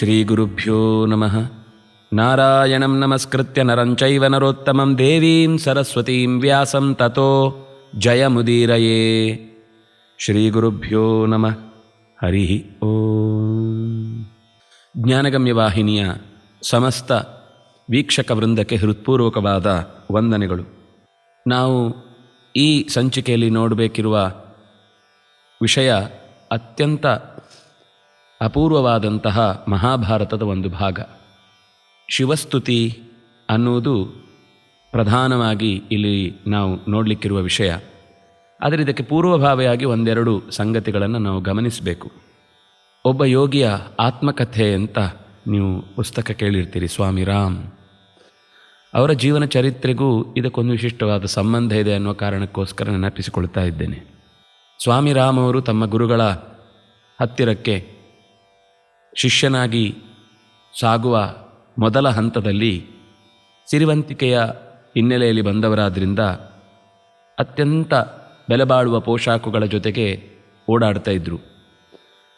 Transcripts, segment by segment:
ಶ್ರೀಗುರುಭ್ಯೋ ನಮಃ. ನಾರಾಯಣಂ ನಮಸ್ಕೃತ್ಯ ನರಂ ಚೈವ ನರೋತ್ತಮಂ ದೇವೀಂ ಸರಸ್ವತೀಂ ವ್ಯಾಸಂ ತತೋ ಜಯಮುದೀರಯೇ. ಶ್ರೀಗುರುಭ್ಯೋ ನಮಃ. ಹರಿ ಓಂ. ಜ್ಞಾನಗಮ್ಯ ವಾಹಿನಿಯ ಸಮಸ್ತ ವೀಕ್ಷಕ ವೃಂದಕ್ಕೆ ಹೃತ್ಪೂರ್ವಕವಾದ ವಂದನೆಗಳು. ನಾವು ಈ ಸಂಚಿಕೆಯಲ್ಲಿ ನೋಡಬೇಕಿರುವ ವಿಷಯ ಅತ್ಯಂತ ಅಪೂರ್ವವಾದಂತಹ ಮಹಾಭಾರತದ ಒಂದು ಭಾಗ. ಶಿವಸ್ತುತಿ ಅನ್ನುವುದು ಪ್ರಧಾನವಾಗಿ ಇಲ್ಲಿ ನಾವು ನೋಡಲಿಕ್ಕಿರುವ ವಿಷಯ. ಆದರೆ ಇದಕ್ಕೆ ಪೂರ್ವಭಾವಿಯಾಗಿ ಒಂದೆರಡು ಸಂಗತಿಗಳನ್ನು ನಾವು ಗಮನಿಸಬೇಕು. ಒಬ್ಬ ಯೋಗಿಯ ಆತ್ಮಕಥೆ ಅಂತ ನೀವು ಪುಸ್ತಕ ಕೇಳಿರ್ತೀರಿ, ಸ್ವಾಮಿ ರಾಮ್ ಅವರ ಜೀವನ ಚರಿತ್ರೆಗೂ ಇದಕ್ಕೊಂದು ವಿಶಿಷ್ಟವಾದ ಸಂಬಂಧ ಇದೆ ಅನ್ನೋ ಕಾರಣಕ್ಕೋಸ್ಕರ ನೆನಪಿಸಿಕೊಳ್ತಾ ಇದ್ದೇನೆ. ಸ್ವಾಮಿ ರಾಮ್ ಅವರು ತಮ್ಮ ಗುರುಗಳ ಹತ್ತಿರಕ್ಕೆ ಶಿಷ್ಯನಾಗಿ ಸಾಗುವ ಮೊದಲ ಹಂತದಲ್ಲಿ ಸಿರಿವಂತಿಕೆಯ ಹಿನ್ನೆಲೆಯಲ್ಲಿ ಬಂದವರಾದ್ದರಿಂದ ಅತ್ಯಂತ ಬೆಲೆಬಾಳುವ ಪೋಷಾಕುಗಳ ಜೊತೆಗೆ ಓಡಾಡ್ತಾ ಇದ್ದರು.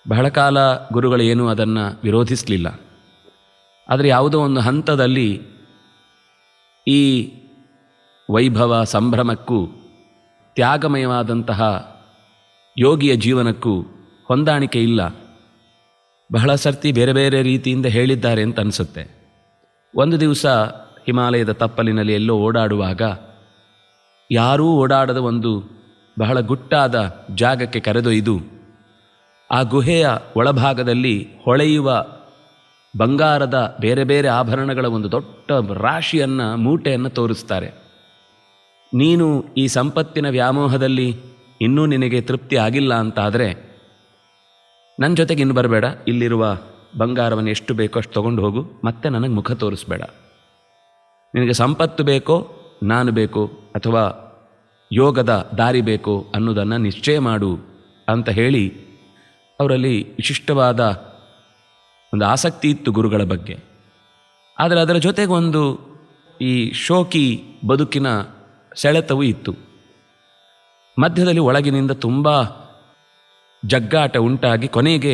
ಬಹಳ ಕಾಲ ಗುರುಗಳೇನೂ ಅದನ್ನು ವಿರೋಧಿಸಲಿಲ್ಲ. ಆದರೆ ಯಾವುದೋ ಒಂದು ಹಂತದಲ್ಲಿ ಈ ವೈಭವ ಸಂಭ್ರಮಕ್ಕೂ ತ್ಯಾಗಮಯವಾದಂತಹ ಯೋಗಿಯ ಜೀವನಕ್ಕೂ ಹೊಂದಾಣಿಕೆ ಇಲ್ಲ. ಬಹಳ ಸರ್ತಿ ಬೇರೆ ಬೇರೆ ರೀತಿಯಿಂದ ಹೇಳಿದ್ದಾರೆ ಅಂತ ಅನಿಸುತ್ತೆ. ಒಂದು ದಿವಸ ಹಿಮಾಲಯದ ತಪ್ಪಲಿನಲ್ಲಿ ಎಲ್ಲೋ ಓಡಾಡುವಾಗ ಯಾರೂ ಓಡಾಡದ ಒಂದು ಬಹಳ ಗುಟ್ಟಾದ ಜಾಗಕ್ಕೆ ಕರೆದೊಯ್ದು ಆ ಗುಹೆಯ ಒಳಭಾಗದಲ್ಲಿ ಹೊಳೆಯುವ ಬಂಗಾರದ ಬೇರೆ ಬೇರೆ ಆಭರಣಗಳ ಒಂದು ದೊಡ್ಡ ರಾಶಿಯನ್ನು, ಮೂಟೆಯನ್ನು ತೋರಿಸ್ತಾರೆ. ನೀನು ಈ ಸಂಪತ್ತಿನ ವ್ಯಾಮೋಹದಲ್ಲಿ ಇನ್ನೂ ನಿನಗೆ ತೃಪ್ತಿ ಆಗಿಲ್ಲ ಅಂತಾದರೆ ನನ್ನ ಜೊತೆಗೆ ಇನ್ನು ಬರಬೇಡ. ಇಲ್ಲಿರುವ ಬಂಗಾರವನ್ನು ಎಷ್ಟು ಬೇಕೋ ಅಷ್ಟು ತೊಗೊಂಡು ಹೋಗು, ಮತ್ತೆ ನನಗೆ ಮುಖ ತೋರಿಸ್ಬೇಡ. ನಿನಗೆ ಸಂಪತ್ತು ಬೇಕೋ, ನಾನು ಬೇಕು, ಅಥವಾ ಯೋಗದ ದಾರಿ ಬೇಕೋ ಅನ್ನೋದನ್ನು ನಿಶ್ಚಯ ಮಾಡು ಅಂತ ಹೇಳಿ ಅವರಲ್ಲಿ ವಿಶಿಷ್ಟವಾದ ಒಂದು ಆಸಕ್ತಿ ಇತ್ತು ಗುರುಗಳ ಬಗ್ಗೆ. ಆದರೆ ಅದರ ಜೊತೆಗೊಂದು ಈ ಶೋಕಿ ಬದುಕಿನ ಸೆಳೆತವೂ ಇತ್ತು. ಮಧ್ಯದಲ್ಲಿ ಒಳಗಿನಿಂದ ತುಂಬ ಜಗ್ಗಾಟ ಉಂಟಾಗಿ ಕೊನೆಗೆ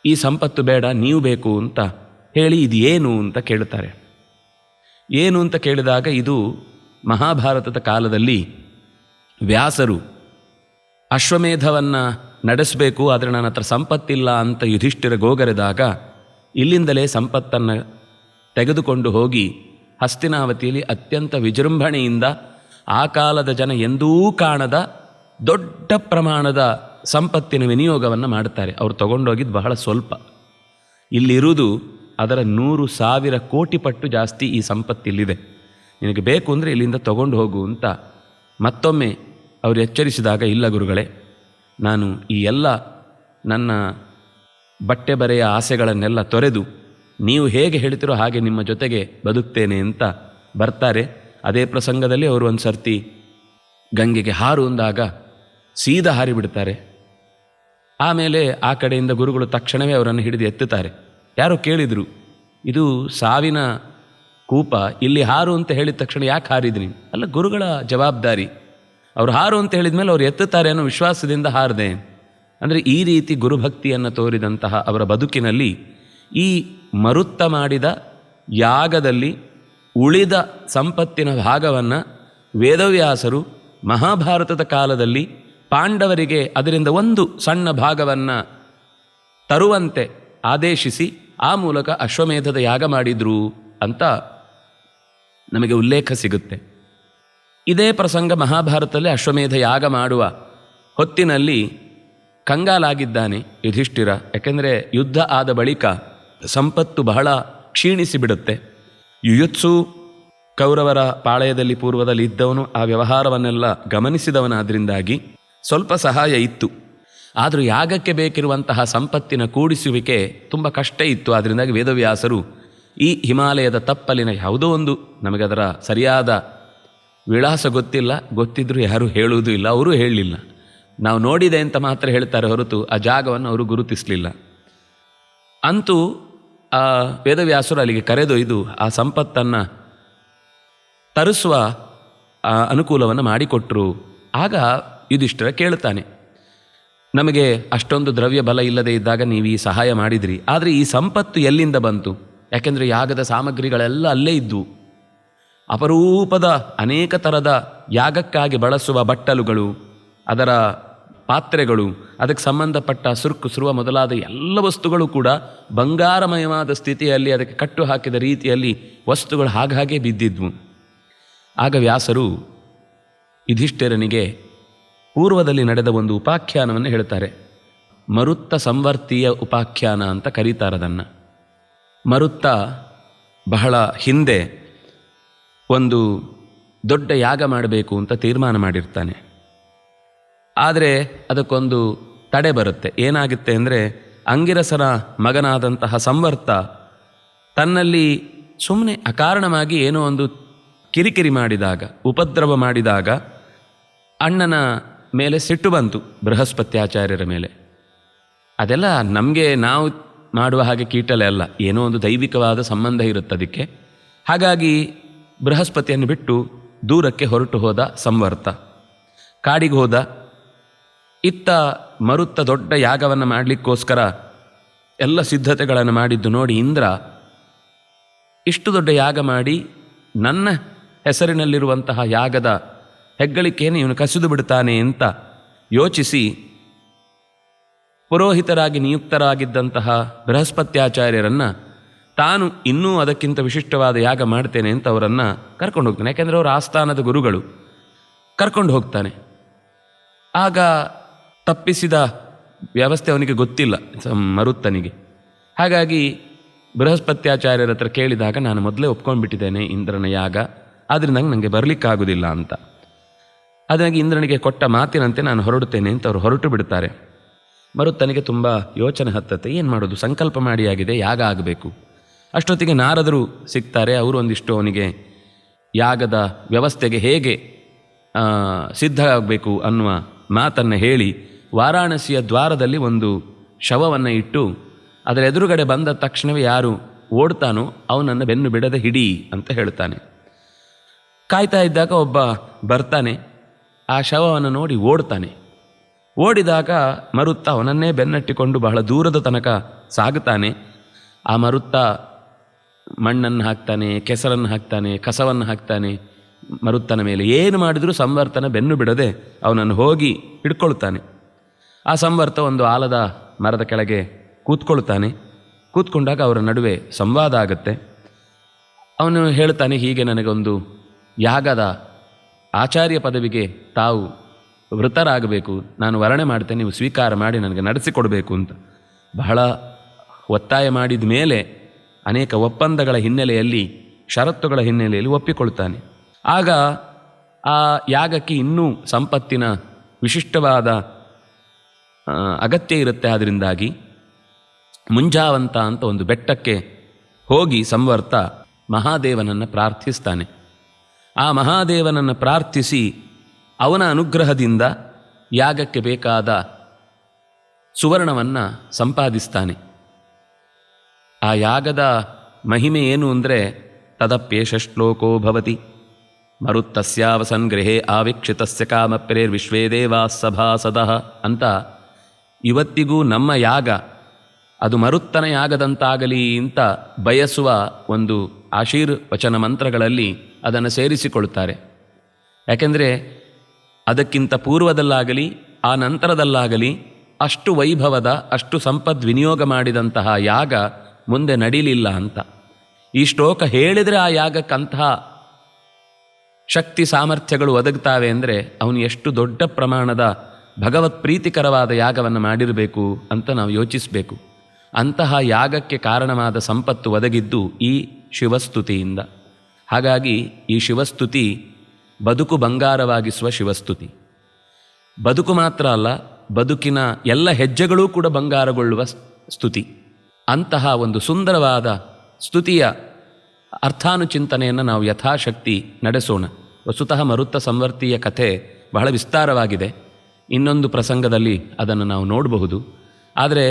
ಈ ಸಂಪತ್ತು ಬೇಡ, ನೀವು ಬೇಕು ಅಂತ ಹೇಳಿ ಇದು ಏನು ಅಂತ ಕೇಳುತ್ತಾರೆ. ಏನು ಅಂತ ಕೇಳಿದಾಗ ಇದು ಮಹಾಭಾರತದ ಕಾಲದಲ್ಲಿ ವ್ಯಾಸರು ಅಶ್ವಮೇಧವನ್ನು ನಡೆಸಬೇಕು, ಆದರೆ ನನ್ನ ಹತ್ರ ಸಂಪತ್ತಿಲ್ಲ ಅಂತ ಯುಧಿಷ್ಠಿರ ಗೋಗರೆದಾಗ ಇಲ್ಲಿಂದಲೇ ಸಂಪತ್ತನ್ನು ತೆಗೆದುಕೊಂಡು ಹೋಗಿ ಹಸ್ತಿನಾವತಿಯಲ್ಲಿ ಅತ್ಯಂತ ವಿಜೃಂಭಣೆಯಿಂದ ಆ ಕಾಲದ ಜನ ಎಂದೂ ಕಾಣದ ದೊಡ್ಡ ಪ್ರಮಾಣದ ಸಂಪತ್ತಿನ ವಿನಿಯೋಗವನ್ನು ಮಾಡುತ್ತಾರೆ. ಅವರು ತಗೊಂಡೋಗಿದ್ದು ಬಹಳ ಸ್ವಲ್ಪ. ಇಲ್ಲಿರುವುದು ಅದರ 100,000 ಕೋಟಿ ಪಟ್ಟು ಜಾಸ್ತಿ ಈ ಸಂಪತ್ತಿಲ್ಲಿದೆ. ನಿನಗೆ ಬೇಕು ಅಂದರೆ ಇಲ್ಲಿಂದ ತಗೊಂಡು ಹೋಗು ಅಂತ ಮತ್ತೊಮ್ಮೆ ಅವರು ಎಚ್ಚರಿಸಿದಾಗ, ಇಲ್ಲ ಗುರುಗಳೇ, ನಾನು ಈ ಎಲ್ಲ ನನ್ನ ಬಟ್ಟೆ ಬರೆಯ ಆಸೆಗಳನ್ನೆಲ್ಲ ತೊರೆದು ನೀವು ಹೇಗೆ ಹೇಳ್ತಿರೋ ಹಾಗೆ ನಿಮ್ಮ ಜೊತೆಗೆ ಬದುಕ್ತೇನೆ ಅಂತ ಬರ್ತಾರೆ. ಅದೇ ಪ್ರಸಂಗದಲ್ಲಿ ಅವರು ಒಂದು ಸರ್ತಿ ಗಂಗೆಗೆ ಹಾರು ಅಂದಾಗ ಸೀದಾ ಹಾರಿಬಿಡ್ತಾರೆ. ಆಮೇಲೆ ಆ ಕಡೆಯಿಂದ ಗುರುಗಳು ತಕ್ಷಣವೇ ಅವರನ್ನು ಹಿಡಿದು ಎತ್ತುತ್ತಾರೆ. ಯಾರೋ ಕೇಳಿದರು, ಇದು ಸಾವಿನ ಕೂಪ, ಇಲ್ಲಿ ಹಾರು ಅಂತ ಹೇಳಿದ ತಕ್ಷಣ ಯಾಕೆ ಹಾರಿದ್ರಿ? ಅಲ್ಲ, ಗುರುಗಳ ಜವಾಬ್ದಾರಿ. ಅವರು ಹಾರು ಅಂತ ಹೇಳಿದ ಮೇಲೆ ಅವ್ರು ಎತ್ತುತ್ತಾರೆ ಅನ್ನೋ ವಿಶ್ವಾಸದಿಂದ ಹಾರದೆ. ಅಂದರೆ ಈ ರೀತಿ ಗುರುಭಕ್ತಿಯನ್ನು ತೋರಿದಂತಹ ಅವರ ಬದುಕಿನಲ್ಲಿ ಈ ಮರುತ್ತ ಮಾಡಿದ ಯಾಗದಲ್ಲಿ ಉಳಿದ ಸಂಪತ್ತಿನ ಭಾಗವನ್ನು ವೇದವ್ಯಾಸರು ಮಹಾಭಾರತದ ಕಾಲದಲ್ಲಿ ಪಾಂಡವರಿಗೆ ಅದರಿಂದ ಒಂದು ಸಣ್ಣ ಭಾಗವನ್ನು ತರುವಂತೆ ಆದೇಶಿಸಿ ಆ ಮೂಲಕ ಅಶ್ವಮೇಧದ ಯಾಗ ಮಾಡಿದ್ರು ಅಂತ ನಮಗೆ ಉಲ್ಲೇಖ ಸಿಗುತ್ತೆ. ಇದೇ ಪ್ರಸಂಗ ಮಹಾಭಾರತದಲ್ಲಿ ಅಶ್ವಮೇಧ ಯಾಗ ಮಾಡುವ ಹೊತ್ತಿನಲ್ಲಿ ಕಂಗಾಲಾಗಿದ್ದಾನೆ ಯುಧಿಷ್ಠಿರ. ಯಾಕೆಂದರೆ ಯುದ್ಧ ಆದ ಬಳಿಕ ಸಂಪತ್ತು ಬಹಳ ಕ್ಷೀಣಿಸಿಬಿಡುತ್ತೆ. ಯುಯುತ್ಸು ಕೌರವರ ಪಾಳೆಯದಲ್ಲಿ ಪೂರ್ವದಲ್ಲಿ ಇದ್ದವನು ಆ ವ್ಯವಹಾರವನ್ನೆಲ್ಲ ಗಮನಿಸಿದವನಾದ್ರಿಂದಾಗಿ ಸ್ವಲ್ಪ ಸಹಾಯ ಇತ್ತು. ಆದರೂ ಯಾಗಕ್ಕೆ ಬೇಕಿರುವಂತಹ ಸಂಪತ್ತಿನ ಕೂಡಿಸುವಿಕೆ ತುಂಬ ಕಷ್ಟ ಇತ್ತು. ಅದರಿಂದಾಗಿ ವೇದವ್ಯಾಸರು ಈ ಹಿಮಾಲಯದ ತಪ್ಪಲಿನ ಯಾವುದೋ ಒಂದು, ನಮಗದರ ಸರಿಯಾದ ವಿಳಾಸ ಗೊತ್ತಿಲ್ಲ, ಗೊತ್ತಿದ್ರೂ ಯಾರೂ ಹೇಳುವುದೂ ಇಲ್ಲ, ಅವರೂ ಹೇಳಲಿಲ್ಲ. ನಾವು ನೋಡಿದೆ ಅಂತ ಮಾತ್ರ ಹೇಳ್ತಾರೆ ಹೊರತು ಆ ಜಾಗವನ್ನು ಅವರು ಗುರುತಿಸಲಿಲ್ಲ. ಅಂತೂ ಆ ವೇದವ್ಯಾಸರು ಅಲ್ಲಿಗೆ ಕರೆದೊಯ್ದು ಆ ಸಂಪತ್ತನ್ನು ತರಿಸುವ ಅನುಕೂಲವನ್ನು ಮಾಡಿಕೊಟ್ರು. ಆಗ ಯುಧಿಷ್ಠಿರ ಕೇಳ್ತಾನೆ, ನಮಗೆ ಅಷ್ಟೊಂದು ದ್ರವ್ಯ ಬಲ ಇಲ್ಲದೆ ಇದ್ದಾಗ ನೀವು ಈ ಸಹಾಯ ಮಾಡಿದ್ರಿ, ಆದರೆ ಈ ಸಂಪತ್ತು ಎಲ್ಲಿಂದ ಬಂತು? ಯಾಕೆಂದರೆ ಯಾಗದ ಸಾಮಗ್ರಿಗಳೆಲ್ಲ ಅಲ್ಲೇ ಇದ್ದವು. ಅಪರೂಪದ ಅನೇಕ ಥರದ ಯಾಗಕ್ಕಾಗಿ ಬಳಸುವ ಬಟ್ಟಲುಗಳು, ಅದರ ಪಾತ್ರೆಗಳು, ಅದಕ್ಕೆ ಸಂಬಂಧಪಟ್ಟ ಸುರುಕು ಸುರುವ ಮೊದಲಾದ ಎಲ್ಲ ವಸ್ತುಗಳು ಕೂಡ ಬಂಗಾರಮಯವಾದ ಸ್ಥಿತಿಯಲ್ಲಿ ಅದಕ್ಕೆ ಕಟ್ಟು ಹಾಕಿದ ರೀತಿಯಲ್ಲಿ ವಸ್ತುಗಳು ಹಾಗೆ ಬಿದ್ದಿದ್ವು. ಆಗ ವ್ಯಾಸರು ಯುಧಿಷ್ಠಿರನಿಗೆ ಪೂರ್ವದಲ್ಲಿ ನಡೆದ ಒಂದು ಉಪಾಖ್ಯಾನವನ್ನು ಹೇಳ್ತಾರೆ. ಮರುತ್ತ ಸಂವರ್ತೀಯ ಉಪಾಖ್ಯಾನ ಅಂತ ಕರೀತಾರದನ್ನು. ಮರುತ್ತ ಬಹಳ ಹಿಂದೆ ಒಂದು ದೊಡ್ಡ ಯಾಗ ಮಾಡಬೇಕು ಅಂತ ತೀರ್ಮಾನ ಮಾಡಿರ್ತಾನೆ. ಆದರೆ ಅದಕ್ಕೊಂದು ತಡೆ ಬರುತ್ತೆ. ಏನಾಗುತ್ತೆ ಅಂದರೆ, ಅಂಗಿರಸನ ಮಗನಾದಂತಹ ಸಂವರ್ತ ತನ್ನಲ್ಲಿ ಸುಮ್ಮನೆ ಅಕಾರಣವಾಗಿ ಏನೋ ಒಂದು ಕಿರಿಕಿರಿ ಮಾಡಿದಾಗ, ಉಪದ್ರವ ಮಾಡಿದಾಗ ಅಣ್ಣನ ಮೇಲೆ ಸಿಟ್ಟು ಬಂತು, ಬೃಹಸ್ಪತ್ಯಾಚಾರ್ಯರ ಮೇಲೆ. ಅದೆಲ್ಲ ನಮಗೆ ನಾವು ಮಾಡುವ ಹಾಗೆ ಕೀಟಲೆ ಅಲ್ಲ, ಏನೋ ಒಂದು ದೈವಿಕವಾದ ಸಂಬಂಧ ಇರುತ್ತೆ ಅದಕ್ಕೆ. ಹಾಗಾಗಿ ಬೃಹಸ್ಪತಿಯನ್ನು ಬಿಟ್ಟು ದೂರಕ್ಕೆ ಹೊರಟು ಹೋದ ಸಂವರ್ತ. ಕಾಡಿಗೆ ಹೋದ. ಇತ್ತ ಮರುತ್ತ ದೊಡ್ಡ ಯಾಗವನ್ನು ಮಾಡಲಿಕ್ಕೋಸ್ಕರ ಎಲ್ಲ ಸಿದ್ಧತೆಗಳನ್ನು ಮಾಡಿದ್ದು ನೋಡಿ ಇಂದ್ರ, ಇಷ್ಟು ದೊಡ್ಡ ಯಾಗ ಮಾಡಿ ನನ್ನ ಹೆಸರಿನಲ್ಲಿರುವಂತಹ ಯಾಗದ ಹೆಗ್ಗಳಿಕೆಯನ್ನು ಇವನು ಕಸಿದು ಬಿಡ್ತಾನೆ ಅಂತ ಯೋಚಿಸಿ, ಪುರೋಹಿತರಾಗಿ ನಿಯುಕ್ತರಾಗಿದ್ದಂತಹ ಬೃಹಸ್ಪತ್ಯಾಚಾರ್ಯರನ್ನು ತಾನು ಇನ್ನೂ ಅದಕ್ಕಿಂತ ವಿಶಿಷ್ಟವಾದ ಯಾಗ ಮಾಡ್ತೇನೆ ಅಂತ ಅವರನ್ನು ಕರ್ಕೊಂಡು ಹೋಗ್ತಾನೆ. ಯಾಕೆಂದರೆ ಅವರು ಆಸ್ಥಾನದ ಗುರುಗಳು. ಕರ್ಕೊಂಡು ಹೋಗ್ತಾನೆ. ಆಗ ತಪ್ಪಿಸಿದ ವ್ಯವಸ್ಥೆ ಅವನಿಗೆ ಗೊತ್ತಿಲ್ಲ ಮರುತ್ತನಿಗೆ. ಹಾಗಾಗಿ ಬೃಹಸ್ಪತ್ಯಾಚಾರ್ಯರ ಹತ್ರ ಕೇಳಿದಾಗ, ನಾನು ಮೊದಲೇ ಒಪ್ಕೊಂಡ್ಬಿಟ್ಟಿದ್ದೇನೆ ಇಂದ್ರನ ಯಾಗ, ಆದ್ದರಿಂದ ನನಗೆ ಬರಲಿಕ್ಕಾಗೋದಿಲ್ಲ ಅಂತ. ಅದಾಗಿ ಇಂದ್ರನಿಗೆ ಕೊಟ್ಟ ಮಾತಿನಂತೆ ನಾನು ಹೊರಡುತ್ತೇನೆ ಅಂತ ಅವರು ಹೊರಟು ಬಿಡ್ತಾರೆ. ಮರುತ್ತನಿಗೆ ತುಂಬ ಯೋಚನೆ ಹತ್ತತ್ತೆ, ಏನು ಮಾಡೋದು, ಸಂಕಲ್ಪ ಮಾಡಿ ಆಗಿದೆ, ಯಾಗ ಆಗಬೇಕು. ಅಷ್ಟೊತ್ತಿಗೆ ನಾರದರು ಸಿಗ್ತಾರೆ. ಅವರು ಒಂದಿಷ್ಟು ಅವನಿಗೆ ಯಾಗದ ವ್ಯವಸ್ಥೆಗೆ ಹೇಗೆ ಸಿದ್ಧ ಆಗಬೇಕು ಅನ್ನುವ ಮಾತನ್ನು ಹೇಳಿ, ವಾರಾಣಸಿಯ ದ್ವಾರದಲ್ಲಿ ಒಂದು ಶವವನ್ನು ಇಟ್ಟು ಅದರ ಎದುರುಗಡೆ ಬಂದ ತಕ್ಷಣವೇ ಯಾರು ಓಡ್ತಾನೋ ಅವನನ್ನು ಬೆನ್ನು ಬಿಡದೆ ಹಿಡಿ ಅಂತ ಹೇಳ್ತಾನೆ. ಕಾಯ್ತಾ ಇದ್ದಾಗ ಒಬ್ಬ ಬರ್ತಾನೆ. ಆ ಶವವನ್ನು ನೋಡಿ ಓಡ್ತಾನೆ. ಓಡಿದಾಗ ಮರುತ್ತ ಅವನನ್ನೇ ಬೆನ್ನಟ್ಟಿಕೊಂಡು ಬಹಳ ದೂರದ ತನಕ ಸಾಗುತ್ತಾನೆ. ಆ ಮರುತ್ತ ಮಣ್ಣನ್ನು ಹಾಕ್ತಾನೆ, ಕೆಸರನ್ನು ಹಾಕ್ತಾನೆ, ಕಸವನ್ನು ಹಾಕ್ತಾನೆ ಮರುತ್ತನ ಮೇಲೆ. ಏನು ಮಾಡಿದರೂ ಸಂವರ್ತನ ಬೆನ್ನು ಬಿಡದೆ ಅವನನ್ನು ಹೋಗಿ ಹಿಡ್ಕೊಳ್ತಾನೆ. ಆ ಸಂವರ್ತ ಒಂದು ಆಲದ ಮರದ ಕೆಳಗೆ ಕೂತ್ಕೊಳ್ತಾನೆ. ಕೂತ್ಕೊಂಡಾಗ ಅವರ ನಡುವೆ ಸಂವಾದ ಆಗುತ್ತೆ. ಅವನು ಹೇಳ್ತಾನೆ, ಹೀಗೆ ನನಗೊಂದು ಯಾಗದ ಆಚಾರ್ಯ ಪದವಿಗೆ ತಾವು ವೃತರಾಗಬೇಕು, ನಾನು ವರ್ಣೆ ಮಾಡ್ತೇನೆ, ನೀವು ಸ್ವೀಕಾರ ಮಾಡಿ ನನಗೆ ನಡೆಸಿಕೊಡಬೇಕು ಅಂತ ಬಹಳ ಒತ್ತಾಯ ಮಾಡಿದ ಮೇಲೆ ಅನೇಕ ಒಪ್ಪಂದಗಳ ಹಿನ್ನೆಲೆಯಲ್ಲಿ, ಷರತ್ತುಗಳ ಹಿನ್ನೆಲೆಯಲ್ಲಿ ಒಪ್ಪಿಕೊಳ್ತಾನೆ. ಆಗ ಆ ಯಾಗಕ್ಕೆ ಇನ್ನೂ ಸಂಪತ್ತಿನ ವಿಶಿಷ್ಟವಾದ ಅಗತ್ಯ ಇರುತ್ತೆ. ಅದರಿಂದಾಗಿ ಮುಂಜಾವಂತ ಅಂತ ಒಂದು ಬೆಟ್ಟಕ್ಕೆ ಹೋಗಿ ಸಂವರ್ತ ಮಹಾದೇವನನ್ನು ಪ್ರಾರ್ಥಿಸ್ತಾನೆ. ಆ ಮಹಾದೇವನನ್ನು ಪ್ರಾರ್ಥಿಸಿ ಅವನ ಅನುಗ್ರಹದಿಂದ ಯಾಗಕ್ಕೆ ಬೇಕಾದ ಸುವರ್ಣವನ್ನು ಸಂಪಾದಿಸ್ತಾನೆ. ಆ ಯಾಗದ ಮಹಿಮೆ ಏನು ಅಂದರೆ, ತದಪ್ಯೇಷ ಶ್ಲೋಕೋ ಭವತಿ ಮರುತ್ತಸ್ಯಾವಸನ್ ಗೃಹೇ ಆವೀಕ್ಷಿತಸ್ಯ ಕಾಮಪ್ರೇರ್ವಿಶ್ವೇ ದೇವಾ ಸಭಾಸದಃ ಅಂತ. ಇವತ್ತಿಗೂ ನಮ್ಮ ಯಾಗ ಅದು ಮರುತ್ತನ ಯಾಗದಂತಾಗಲಿ ಅಂತ ಬಯಸುವ ಒಂದು ಆಶೀರ್ವಚನ ಮಂತ್ರಗಳಲ್ಲಿ ಅದನ್ನು ಸೇರಿಸಿಕೊಳ್ತಾರೆ. ಯಾಕೆಂದರೆ ಅದಕ್ಕಿಂತ ಪೂರ್ವದಲ್ಲಾಗಲಿ ಆ ನಂತರದಲ್ಲಾಗಲಿ ಅಷ್ಟು ವೈಭವದ, ಅಷ್ಟು ಸಂಪದ್ವಿನಿಯೋಗ ಮಾಡಿದಂತಹ ಯಾಗ ಮುಂದೆ ನಡೀಲಿಲ್ಲ ಅಂತ. ಈ ಶ್ಲೋಕ ಹೇಳಿದರೆ ಆ ಯಾಗಕ್ಕಂತಹ ಶಕ್ತಿ ಸಾಮರ್ಥ್ಯಗಳು ಒದಗ್ತಾವೆ ಅಂದರೆ ಅವನು ಎಷ್ಟು ದೊಡ್ಡ ಪ್ರಮಾಣದ ಭಗವತ್ ಪ್ರೀತಿಕರವಾದ ಯಾಗವನ್ನು ಮಾಡಿರಬೇಕು ಅಂತ ನಾವು ಯೋಚಿಸಬೇಕು. ಅಂತಹ ಯಾಗಕ್ಕೆ ಕಾರಣವಾದ ಸಂಪತ್ತು ಒದಗಿದ್ದು ಈ ಶಿವಸ್ತುತಿಯಿಂದ. ಹಾಗಾಗಿ ಈ ಶಿವಸ್ತುತಿ ಬದುಕು ಬಂಗಾರವಾಗಿಸುವ ಶಿವಸ್ತುತಿ. ಬದುಕು ಮಾತ್ರ ಅಲ್ಲ, ಬದುಕಿನ ಎಲ್ಲ ಹೆಜ್ಜೆಗಳೂ ಕೂಡ ಬಂಗಾರಗೊಳ್ಳುವ ಸ್ತುತಿ. ಅಂತಹ ಒಂದು ಸುಂದರವಾದ ಸ್ತುತಿಯ ಅರ್ಥಾನುಚಿಂತನೆಯನ್ನು ನಾವು ಯಥಾಶಕ್ತಿ ನಡೆಸೋಣ. ವಸ್ತುತಃ ಮರುತ್ತ ಸಂವರ್ತಿಯ ಕಥೆ ಬಹಳ ವಿಸ್ತಾರವಾಗಿದೆ. ಇನ್ನೊಂದು ಪ್ರಸಂಗದಲ್ಲಿ ಅದನ್ನು ನಾವು ನೋಡಬಹುದು. ಆದರೆ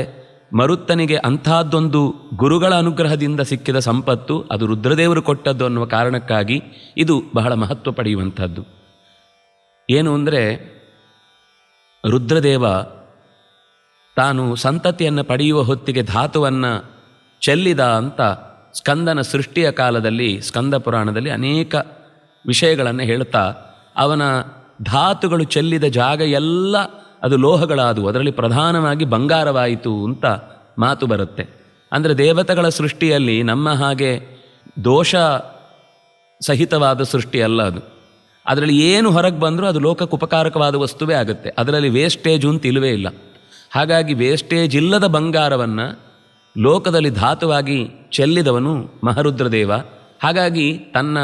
ಮರುತ್ತನಿಗೆ ಅಂಥದ್ದೊಂದು ಗುರುಗಳ ಅನುಗ್ರಹದಿಂದ ಸಿಕ್ಕಿದ ಸಂಪತ್ತು, ಅದು ರುದ್ರದೇವರು ಕೊಟ್ಟದ್ದು ಅನ್ನುವ ಕಾರಣಕ್ಕಾಗಿ ಇದು ಬಹಳ ಮಹತ್ವ ಪಡೆಯುವಂಥದ್ದು. ಏನು ಅಂದರೆ, ರುದ್ರದೇವ ತಾನು ಸಂತತಿಯನ್ನು ಪಡೆಯುವ ಹೊತ್ತಿಗೆ ಧಾತುವನ್ನು ಚೆಲ್ಲಿದ ಅಂತ ಸ್ಕಂದನ ಸೃಷ್ಟಿಯ ಕಾಲದಲ್ಲಿ ಸ್ಕಂದ ಪುರಾಣದಲ್ಲಿ ಅನೇಕ ವಿಷಯಗಳನ್ನು ಹೇಳ್ತಾ ಅವನ ಧಾತುಗಳು ಚೆಲ್ಲಿದ ಜಾಗ ಎಲ್ಲ ಅದು ಲೋಹಗಳಾದವು, ಅದರಲ್ಲಿ ಪ್ರಧಾನವಾಗಿ ಬಂಗಾರವಾಯಿತು ಅಂತ ಮಾತು ಬರುತ್ತೆ. ಅಂದರೆ ದೇವತೆಗಳ ಸೃಷ್ಟಿಯಲ್ಲಿ ನಮ್ಮ ಹಾಗೆ ದೋಷ ಸಹಿತವಾದ ಸೃಷ್ಟಿ ಅಲ್ಲ ಅದು. ಅದರಲ್ಲಿ ಏನು ಹೊರಗೆ ಬಂದರೂ ಅದು ಲೋಕಕ್ಕೆ ಉಪಕಾರಕವಾದ ವಸ್ತುವೇ ಆಗುತ್ತೆ. ಅದರಲ್ಲಿ ವೇಸ್ಟೇಜು ಅಂತ ಇಲ್ಲವೇ ಇಲ್ಲ. ಹಾಗಾಗಿ ವೇಸ್ಟೇಜ್ ಇಲ್ಲದ ಬಂಗಾರವನ್ನು ಲೋಕದಲ್ಲಿ ಧಾತುವಾಗಿ ಚೆಲ್ಲಿದವನು ಮಹರುದ್ರದೇವ. ಹಾಗಾಗಿ ತನ್ನ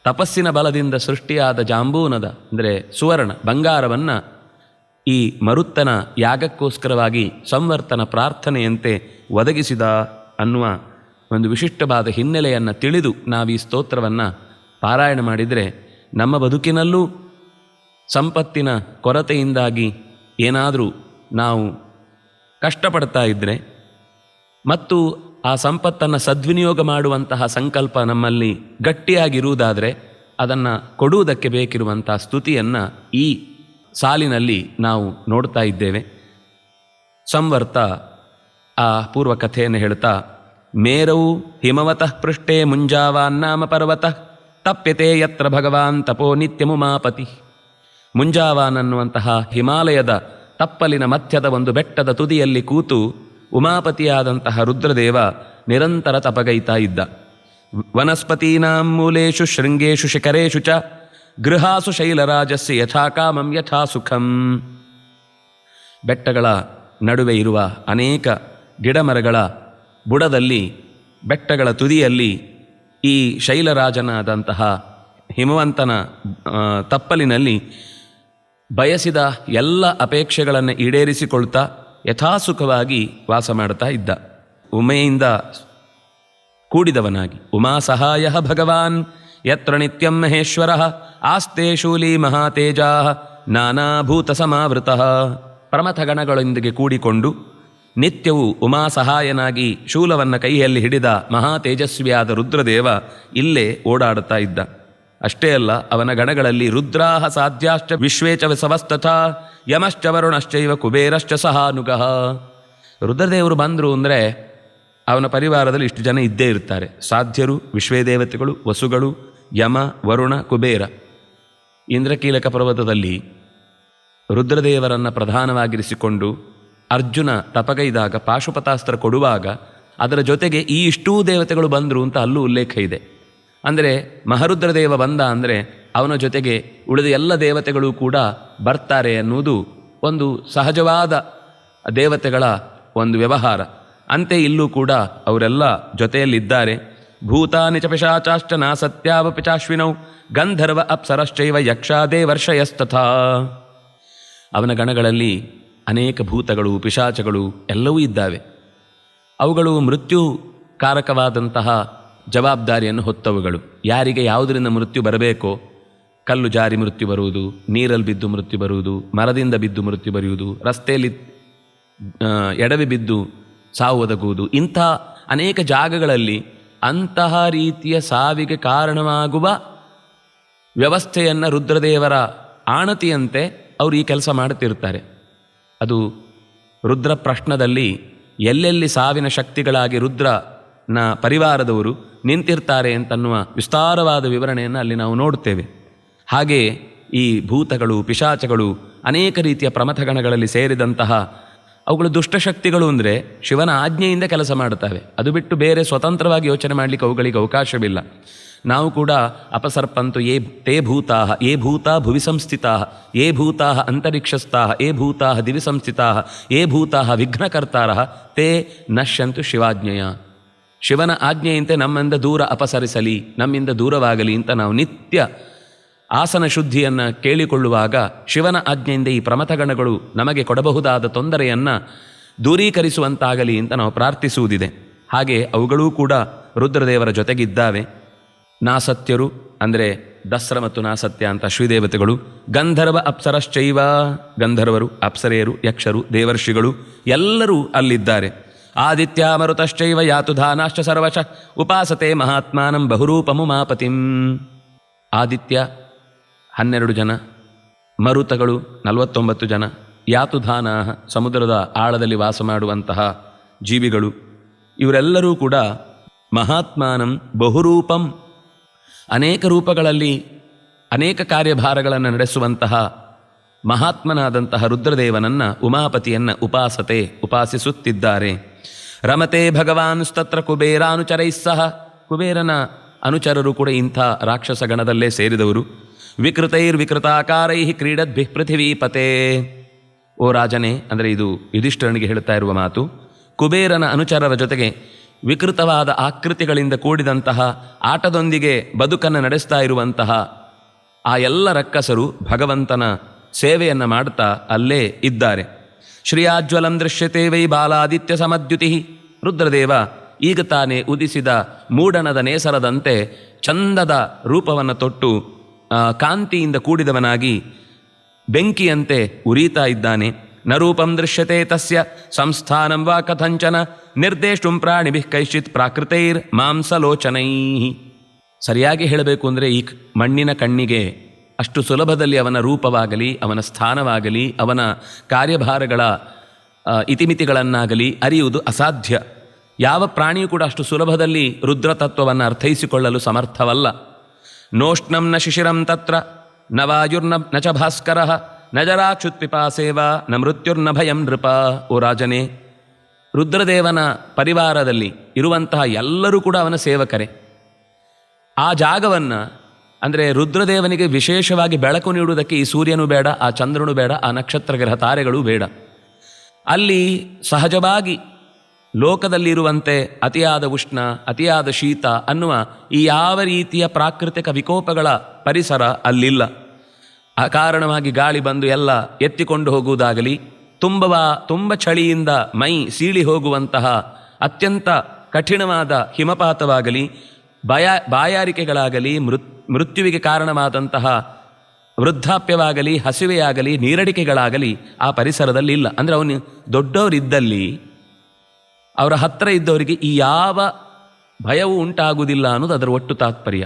ತಪಸ್ಸಿನ ಬಲದಿಂದ ಸೃಷ್ಟಿಯಾದ ಜಾಂಬೂನದ ಅಂದರೆ ಸುವರ್ಣ ಬಂಗಾರವನ್ನು ಈ ಮರುತ್ತನ ಯಾಗಕ್ಕೋಸ್ಕರವಾಗಿ ಸಂವರ್ತನ ಪ್ರಾರ್ಥನೆಯಂತೆ ಒದಗಿಸಿದ ಅನ್ನುವ ಒಂದು ವಿಶಿಷ್ಟವಾದ ಹಿನ್ನೆಲೆಯನ್ನು ತಿಳಿದು ನಾವು ಈ ಸ್ತೋತ್ರವನ್ನು ಪಾರಾಯಣ ಮಾಡಿದರೆ ನಮ್ಮ ಬದುಕಿನಲ್ಲೂ ಸಂಪತ್ತಿನ ಕೊರತೆಯಿಂದಾಗಿ ಏನಾದರೂ ನಾವು ಕಷ್ಟಪಡ್ತಾ ಇದ್ದರೆ ಮತ್ತು ಆ ಸಂಪತ್ತನ್ನು ಸದ್ವಿನಿಯೋಗ ಮಾಡುವಂತಹ ಸಂಕಲ್ಪ ನಮ್ಮಲ್ಲಿ ಗಟ್ಟಿಯಾಗಿರುವುದಾದರೆ ಅದನ್ನು ಕೊಡುವುದಕ್ಕೆ ಬೇಕಿರುವಂಥ ಸ್ತುತಿಯನ್ನು ಈ ಸಾಲಿನಲ್ಲಿ ನಾವು ನೋಡ್ತಾ ಇದ್ದೇವೆ. ಸಂವರ್ತ ಆ ಪೂರ್ವ ಕಥೆಯನ್ನು ಹೇಳ್ತಾ, ಮೇರವು ಹಿಮವತಃ ಪೃಷ್ಠೆ ಮುಂಜಾವಾನ್ನಾಮ ಪರ್ವತಃ ತಪ್ಯತೆ ಯತ್ರ ಭಗವಾನ್ ತಪೋ ನಿತ್ಯಮುಮಾಪತಿ. ಮುಂಜಾವಾನ್ ಅನ್ನುವಂತಹ ಹಿಮಾಲಯದ ತಪ್ಪಲಿನ ಮಧ್ಯದ ಒಂದು ಬೆಟ್ಟದ ತುದಿಯಲ್ಲಿ ಕೂತು ಉಮಾಪತಿಯಾದಂತಹ ರುದ್ರದೇವ ನಿರಂತರ ತಪಗೈತಾ ಇದ್ದ. ವನಸ್ಪತೀನಾಂ ಮೂಲೇಷು ಶೃಂಗೇಶು ಶಿಖರೇಶು ಚ ಗೃಹಾಸು ಶೈಲರಾಜಸ್ಯ ಯಥಾಕಾಮಂ ಯಥಾ ಸುಖಂ. ಬೆಟ್ಟಗಳ ನಡುವೆ ಇರುವ ಅನೇಕ ಗಿಡಮರಗಳ ಬುಡದಲ್ಲಿ, ಬೆಟ್ಟಗಳ ತುದಿಯಲ್ಲಿ ಈ ಶೈಲರಾಜನಾದಂತಹ ಹಿಮವಂತನ ತಪ್ಪಲಿನಲ್ಲಿ ಬಯಸಿದ ಎಲ್ಲ ಅಪೇಕ್ಷೆಗಳನ್ನು ಈಡೇರಿಸಿಕೊಳ್ತಾ ಯಥಾಸುಖವಾಗಿ ವಾಸ ಮಾಡ್ತಾ ಇದ್ದ. ಉಮೆಯಿಂದ ಕೂಡಿದವನಾಗಿ. ಉಮಾ ಸಹಾಯ ಭಗವಾನ್ ಯತ್ರ ನಿತ್ಯಂ ಮಹೇಶ್ವರ ಆಸ್ತೆ ಶೂಲಿ ಮಹಾತೇಜಾ ನಾನಾಭೂತ ಸಮಾವೃತ. ಪ್ರಮಥಗಣಗಳೊಂದಿಗೆ ಕೂಡಿಕೊಂಡು ನಿತ್ಯವೂ ಉಮಾ ಸಹಾಯನಾಗಿ ಶೂಲವನ್ನು ಕೈಯಲ್ಲಿ ಹಿಡಿದ ಮಹಾತೇಜಸ್ವಿಯಾದ ರುದ್ರದೇವ ಇಲ್ಲೇ ಓಡಾಡುತ್ತಾ ಇದ್ದ. ಅಷ್ಟೇ ಅಲ್ಲ, ಅವನ ಗಣಗಳಲ್ಲಿ ರುದ್ರಾಹ ಸಾಧ್ಯಾಶ್ಚ ವಿಶ್ವೇಚ ವಿಸವಸ್ತಥಾ ಯಮಶ್ಚ ವರುಣಶ್ಚೈವ ಕುಬೇರಶ್ಚ ಸಹಾನುಗಃ. ರುದ್ರದೇವರು ಬಂದರು ಅಂದರೆ ಅವನ ಪರಿವಾರದಲ್ಲಿ ಇಷ್ಟು ಜನ ಇದ್ದೇ ಇರ್ತಾರೆ. ಸಾಧ್ಯರು, ವಿಶ್ವೇದೇವತೆಗಳು, ವಸುಗಳು, ಯಮ, ವರುಣ, ಕುಬೇರ. ಇಂದ್ರಕೀಲಕ ಪರ್ವತದಲ್ಲಿ ರುದ್ರದೇವರನ್ನು ಪ್ರಧಾನವಾಗಿರಿಸಿಕೊಂಡು ಅರ್ಜುನ ತಪಗೈದಾಗ ಪಾಶುಪತಾಸ್ತ್ರ ಕೊಡುವಾಗ ಅದರ ಜೊತೆಗೆ ಈ ಇಷ್ಟೂ ದೇವತೆಗಳು ಬಂದರು ಅಂತ ಅಲ್ಲೂ ಉಲ್ಲೇಖ ಇದೆ. ಅಂದರೆ ಮಹರುದ್ರದೇವ ಬಂದ ಅಂದರೆ ಅವನ ಜೊತೆಗೆ ಉಳಿದ ಎಲ್ಲ ದೇವತೆಗಳು ಕೂಡ ಬರ್ತಾರೆ ಅನ್ನುವುದು ಒಂದು ಸಹಜವಾದ ದೇವತೆಗಳ ಒಂದು ವ್ಯವಹಾರ. ಅಂತೆ ಇಲ್ಲೂ ಕೂಡ ಅವರೆಲ್ಲ ಜೊತೆಯಲ್ಲಿದ್ದಾರೆ. ಭೂತಾನಿ ಚ ಪಿಶಾಚಾಶ್ಚ ನಾಸತ್ಯಾವಪಿ ಚಾಶ್ವಿನೌ ಗಂಧರ್ವ ಅಪ್ಸರಶ್ಚೈವ ಯಕ್ಷಾದೇವರ್ಷಯಸ್ತಥಾ. ಅವನ ಗಣಗಳಲ್ಲಿ ಅನೇಕ ಭೂತಗಳು, ಪಿಶಾಚಗಳು ಎಲ್ಲವೂ ಇದ್ದಾವೆ. ಅವುಗಳು ಮೃತ್ಯುಕಾರಕವಾದಂತಹ ಜವಾಬ್ದಾರಿಯನ್ನು ಹೊತ್ತವುಗಳು. ಯಾರಿಗೆ ಯಾವುದರಿಂದ ಮೃತ್ಯು ಬರಬೇಕೋ, ಕಲ್ಲು ಜಾರಿ ಮೃತ್ಯು ಬರುವುದು, ನೀರಲ್ಲಿ ಬಿದ್ದು ಮೃತ್ಯು ಬರುವುದು, ಮರದಿಂದ ಬಿದ್ದು ಮೃತ್ಯು ಬರೆಯುವುದು, ರಸ್ತೆಯಲ್ಲಿ ಎಡವಿ ಬಿದ್ದು ಸಾವು ಒದಗುವುದು, ಇಂಥ ಅನೇಕ ಜಾಗಗಳಲ್ಲಿ ಅಂತಹ ರೀತಿಯ ಸಾವಿಗೆ ಕಾರಣವಾಗುವ ವ್ಯವಸ್ಥೆಯನ್ನು ರುದ್ರದೇವರ ಆಣತಿಯಂತೆ ಅವರು ಈ ಕೆಲಸ ಮಾಡುತ್ತಿರ್ತಾರೆ. ಅದು ರುದ್ರ ಪ್ರಶ್ನದಲ್ಲಿ ಎಲ್ಲೆಲ್ಲಿ ಸಾವಿನ ಶಕ್ತಿಗಳಾಗಿ ರುದ್ರನ ಪರಿವಾರದವರು ನಿಂತಿರ್ತಾರೆ ಅಂತನ್ನುವ ವಿಸ್ತಾರವಾದ ವಿವರಣೆಯನ್ನು ಅಲ್ಲಿ ನಾವು ನೋಡುತ್ತೇವೆ. ಹಾಗೆ ಈ ಭೂತಗಳು, ಪಿಶಾಚಗಳು ಅನೇಕ ರೀತಿಯ ಪ್ರಮಥಗಣಗಳಲ್ಲಿ ಸೇರಿದಂತಹ ಅವುಗಳು ದುಷ್ಟಶಕ್ತಿಗಳು. ಅಂದರೆ ಶಿವನ ಆಜ್ಞೆಯಿಂದ ಕೆಲಸ ಮಾಡುತ್ತವೆ. ಅದು ಬಿಟ್ಟು ಬೇರೆ ಸ್ವತಂತ್ರವಾಗಿ ಯೋಚನೆ ಮಾಡಲಿಕ್ಕೆ ಅವುಗಳಿಗೆ ಅವಕಾಶವಿಲ್ಲ. ನಾವು ಕೂಡ ಅಪಸರ್ಪಂತು ತೇ ಭೂತಾ ಯೇ ಭೂತಾ ಭುವಿ ಸಂಸ್ಥಿತಾ ಯೇ ಭೂತಾ ಅಂತರಿಕ್ಷಸ್ಥಾ ಯೇ ಭೂತಾ ದಿವಿ ಸಂಸ್ಥಿತಾ ಯೇ ಭೂತಾ ವಿಘ್ನಕರ್ತಾರ ತೇ ನಶ್ಯಂತು ಶಿವಾಜ್ಞೆಯ. ಶಿವನ ಆಜ್ಞೆಯಂತೆ ನಮ್ಮಿಂದ ದೂರ ಅಪಸರಿಸಲಿ, ನಮ್ಮಿಂದ ದೂರವಾಗಲಿ ಅಂತ ನಾವು ನಿತ್ಯ ಆಸನ ಶುದ್ಧಿಯನ್ನು ಕೇಳಿಕೊಳ್ಳುವಾಗ ಶಿವನ ಆಜ್ಞೆಯಿಂದ ಈ ಪ್ರಮಥಗಣಗಳು ನಮಗೆ ಕೊಡಬಹುದಾದ ತೊಂದರೆಯನ್ನು ದೂರೀಕರಿಸುವಂತಾಗಲಿ ಅಂತ ನಾವು ಪ್ರಾರ್ಥಿಸುವುದಿದೆ. ಹಾಗೆ ಅವುಗಳೂ ಕೂಡ ರುದ್ರದೇವರ ಜೊತೆಗಿದ್ದಾವೆ. ನಾಸತ್ಯರು ಅಂದರೆ ದಸ್ರ ಮತ್ತು ನಾಸತ್ಯ ಅಂತ ಶ್ರೀದೇವತೆಗಳು, ಗಂಧರ್ವ ಅಪ್ಸರಶ್ಚೈವ ಗಂಧರ್ವರು, ಅಪ್ಸರೆಯರು, ಯಕ್ಷರು, ದೇವರ್ಷಿಗಳು ಎಲ್ಲರೂ ಅಲ್ಲಿದ್ದಾರೆ. ಆದಿತ್ಯ ಮರುತಶ್ಚೈವ ಯಾತು ಧಾನಾಶ್ಚ ಸರ್ವಶಃ ಉಪಾಸತೆ ಮಹಾತ್ಮಾನಂ ಬಹುರೂಪಮುಮಾಪತಿಂ. ಆದಿತ್ಯ 12 ಜನ, ಮರುತಗಳು 49 ಜನ, ಯಾತುಧಾನ, ಸಮುದ್ರದ ಆಳದಲ್ಲಿ ವಾಸ ಮಾಡುವಂತಹ ಜೀವಿಗಳು, ಇವರೆಲ್ಲರೂ ಕೂಡ ಮಹಾತ್ಮಾನಂ ಬಹುರೂಪಂ, ಅನೇಕ ರೂಪಗಳಲ್ಲಿ ಅನೇಕ ಕಾರ್ಯಭಾರಗಳನ್ನು ನಡೆಸುವಂತಹ ಮಹಾತ್ಮನಾದಂತಹ ರುದ್ರದೇವನನ್ನು, ಉಮಾಪತಿಯನ್ನು ಉಪಾಸಿಸುತ್ತಿದ್ದಾರೆ. ರಮತೆ ಭಗವಾನ್ ತತ್ರ ಕುಬೇರಾನುಚರೈಸ್ಸಹ, ಕುಬೇರನ ಅನುಚರರು ಕೂಡ ಇಂಥ ರಾಕ್ಷಸ ಗಣದಲ್ಲೇ ಸೇರಿದವರು. ವಿಕೃತೈರ್ವಿಕೃತಾಕಾರೈ ಕ್ರೀಡದ್ಭಿ ಪೃಥಿವೀಪತೆ. ಓ ರಾಜನೇ, ಅಂದರೆ ಇದು ಯುಧಿಷ್ಠಿರನಿಗೆ ಹೇಳುತ್ತಾ ಇರುವ ಮಾತು. ಕುಬೇರನ ಅನುಚರರ ಜೊತೆಗೆ ವಿಕೃತವಾದ ಆಕೃತಿಗಳಿಂದ ಕೂಡಿದಂತಹ ಆಟದೊಂದಿಗೆ ಬದುಕನ್ನು ನಡೆಸ್ತಾ ಇರುವಂತಹ ಆ ಎಲ್ಲ ರಕ್ಕಸರು ಭಗವಂತನ ಸೇವೆಯನ್ನು ಮಾಡ್ತಾ ಅಲ್ಲೇ ಇದ್ದಾರೆ. ಶ್ರೀಯಾಜ್ವಲಂ ದೃಶ್ಯತೆ ವೈ ಬಾಲಾದಿತ್ಯ ಸಮದ್ಯುತಿ. ರುದ್ರದೇವ ಈಗ ತಾನೇ ಉದಿಸಿದ ಮೂಡಣದ ನೇಸರದಂತೆ ಚಂದದ ರೂಪವನ್ನು ತೊಟ್ಟು ಕಾಂತಿಯಿಂದ ಕೂಡಿದವನಾಗಿ ಬೆಂಕಿಯಂತೆ ಉರಿತಾ ಇದ್ದಾನೆ. ನ ರೂಪಂ ದೃಶ್ಯತೆ ತಸ್ಯ ಸಂಸ್ಥಾನಂ ವಾ ಕಥಂಚನ ನಿರ್ದೇಷ್ಟುಂ ಪ್ರಾಣಿಭಿಃ ಕೈಶ್ಚಿತ್ ಪ್ರಾಕೃತೈರ್ ಮಾಂಸಲೋಚನೈ. ಸರಿಯಾಗಿ ಹೇಳಬೇಕು ಅಂದರೆ ಈ ಮಣ್ಣಿನ ಕಣ್ಣಿಗೆ ಅಷ್ಟು ಸುಲಭದಲ್ಲಿ ಅವನ ರೂಪವಾಗಲಿ, ಅವನ ಸ್ಥಾನವಾಗಲಿ, ಅವನ ಕಾರ್ಯಭಾರಗಳ ಇತಿಮಿತಿಗಳನ್ನಾಗಲಿ ಅರಿಯುವುದು ಅಸಾಧ್ಯ. ಯಾವ ಪ್ರಾಣಿಯೂ ಕೂಡ ಅಷ್ಟು ಸುಲಭದಲ್ಲಿ ರುದ್ರತತ್ವವನ್ನು ಅರ್ಥೈಸಿಕೊಳ್ಳಲು ಸಮರ್ಥವಲ್ಲ. ನೋಷ್ಣಂ ನ ಶಿಶಿರಂ ತತ್ರ ನ ವಾಯುರ್ನ ನ ಚ ಭಾಸ್ಕರ ನ ಜರಾಕ್ಷುತ್ಪಿಪಾಸೇವ ನ ಮೃತ್ಯುರ್ನ ಭಯಂ ನೃಪ. ಓ ರಾಜನೇ, ರುದ್ರದೇವನ ಪರಿವಾರದಲ್ಲಿ ಇರುವಂತಹ ಎಲ್ಲರೂ ಕೂಡ ಅವನ ಸೇವಕರೇ. ಆ ಜಾಗವನ್ನು, ಅಂದರೆ ರುದ್ರದೇವನಿಗೆ ವಿಶೇಷವಾಗಿ ಬೆಳಕು ನೀಡುವುದಕ್ಕೆ ಈ ಸೂರ್ಯನೂ ಬೇಡ, ಆ ಚಂದ್ರನೂ ಬೇಡ, ಆ ನಕ್ಷತ್ರ ಗ್ರಹ ತಾರೆಗಳೂ ಬೇಡ. ಅಲ್ಲಿ ಸಹಜವಾಗಿ ಲೋಕದಲ್ಲಿರುವಂತೆ ಅತಿಯಾದ ಉಷ್ಣ, ಅತಿಯಾದ ಶೀತ ಅನ್ನುವ ಈ ಯಾವ ರೀತಿಯ ಪ್ರಾಕೃತಿಕ ವಿಕೋಪಗಳ ಪರಿಸರ ಅಲ್ಲಿಲ್ಲ. ಅಕಾರಣವಾಗಿ ಗಾಳಿ ಬಂದು ಎಲ್ಲ ಎತ್ತಿಕೊಂಡು ಹೋಗುವುದಾಗಲಿ, ತುಂಬ ಚಳಿಯಿಂದ ಮೈ ಸೀಳಿ ಹೋಗುವಂತಹ ಅತ್ಯಂತ ಕಠಿಣವಾದ ಹಿಮಪಾತವಾಗಲಿ, ಬಾಯಾರಿಕೆಗಳಾಗಲಿ, ಮೃತ್ಯುವಿಗೆ ಕಾರಣವಾದಂತಹ ವೃದ್ಧಾಪ್ಯವಾಗಲಿ, ಹಸಿವೆಯಾಗಲಿ, ನೀರಡಿಕೆಗಳಾಗಲಿ ಆ ಪರಿಸರದಲ್ಲಿ ಇಲ್ಲ. ಅಂದರೆ ಅವನು ದೊಡ್ಡವರಿದ್ದಲ್ಲಿ ಅವರ ಹತ್ತಿರ ಇದ್ದವರಿಗೆ ಈ ಯಾವ ಭಯವೂ ಉಂಟಾಗುವುದಿಲ್ಲ ಅನ್ನೋದು ಅದರ ಒಟ್ಟು ತಾತ್ಪರ್ಯ.